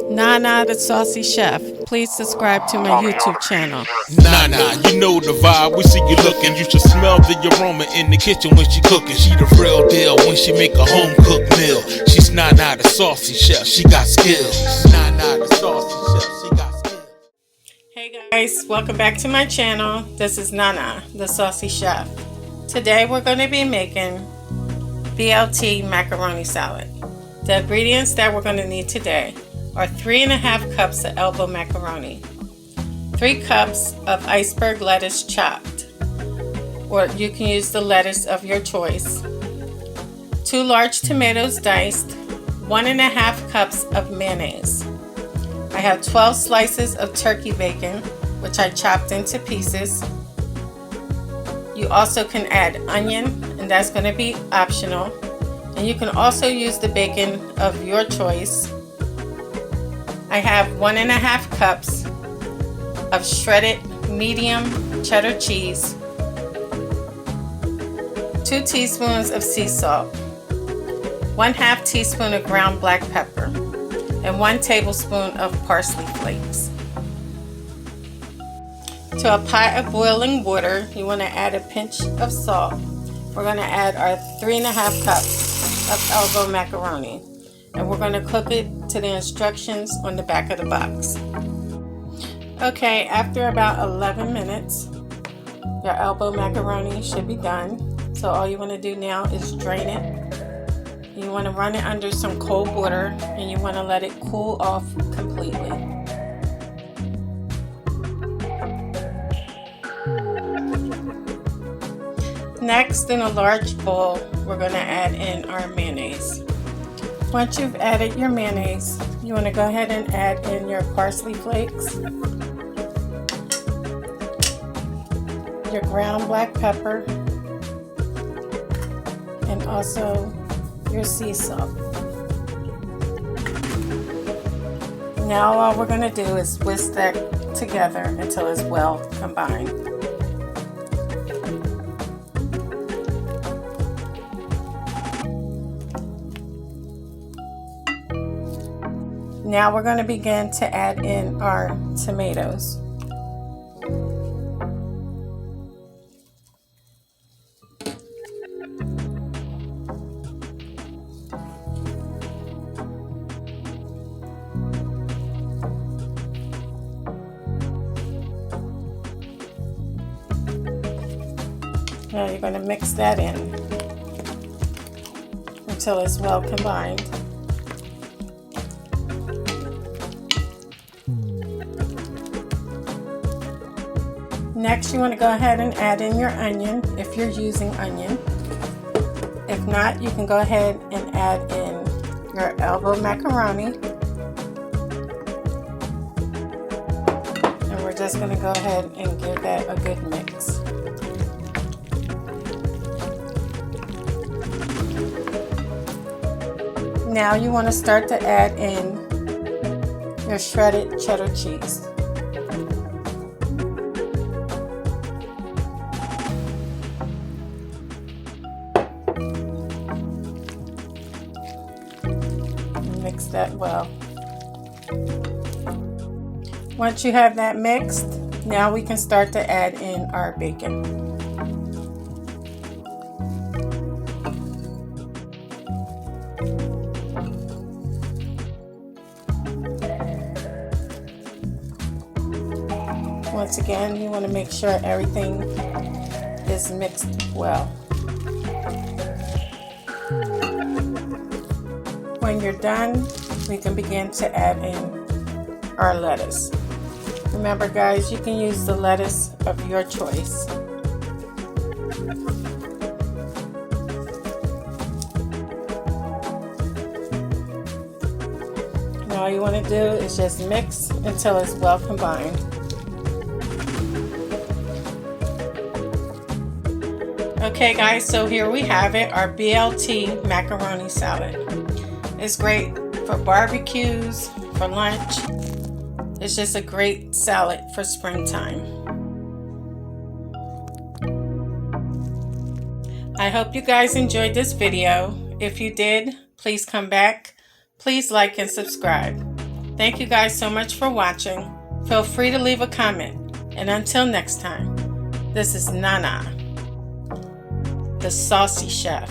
Nana the Saucy Chef. Please subscribe to my YouTube channel. Nana, you know the vibe, we see you looking. You should smell the aroma in the kitchen when she cooking. She the real deal when she make a home cooked meal. She's Nana the Saucy Chef, she got skills. Nana the Saucy Chef, she got skills. Hey guys, welcome back to my channel. This is Nana the Saucy Chef. Today we're going to be making BLT macaroni salad. The ingredients that we're going to need today are 3½ cups of elbow macaroni, 3 cups of iceberg lettuce chopped, or you can use the lettuce of your choice, 2 large tomatoes diced, 1½ cups of mayonnaise. I have 12 slices of turkey bacon, which I chopped into pieces. You also can add onion, and that's going to be optional. And you can also use the bacon of your choice. I have 1½ cups of shredded medium cheddar cheese, 2 teaspoons of sea salt, 1/2 teaspoon of ground black pepper, and 1 tablespoon of parsley flakes. To a pot of boiling water, you want to add a pinch of salt. We're going to add our 3½ cups of elbow macaroni, and we're going to cook it to the instructions on the back of the box. Okay, after about 11 minutes, your elbow macaroni should be done. So all you want to do now is drain it. You want to run it under some cold water, and you want to let it cool off completely. Next, in a large bowl, we're going to add in our mayonnaise. Once you've added your mayonnaise, you want to go ahead and add in your parsley flakes, your ground black pepper, and also your sea salt. Now all we're going to do is whisk that together until it's well combined. Now we're going to begin to add in our tomatoes. Now you're going to mix that in until it's well combined. Next, you want to go ahead and add in your onion if you're using onion. If not, you can go ahead and add in your elbow macaroni. And we're just going to go ahead and give that a good mix. Now you want to start to add in your shredded cheddar cheese. Mix that well. Once you have that mixed, now we can start to add in our bacon. Once again, you want to make sure everything is mixed well. When you're done, we can begin to add in our lettuce. Remember guys, you can use the lettuce of your choice. And all you want to do is just mix until it's well combined. Okay guys, so here we have it, our BLT macaroni salad. It's great for barbecues, for lunch. It's just a great salad for springtime. I hope you guys enjoyed this video. If you did, please come back. Please like and subscribe. Thank you guys so much for watching. Feel free to leave a comment. And until next time, this is Nana, the Saucy Chef.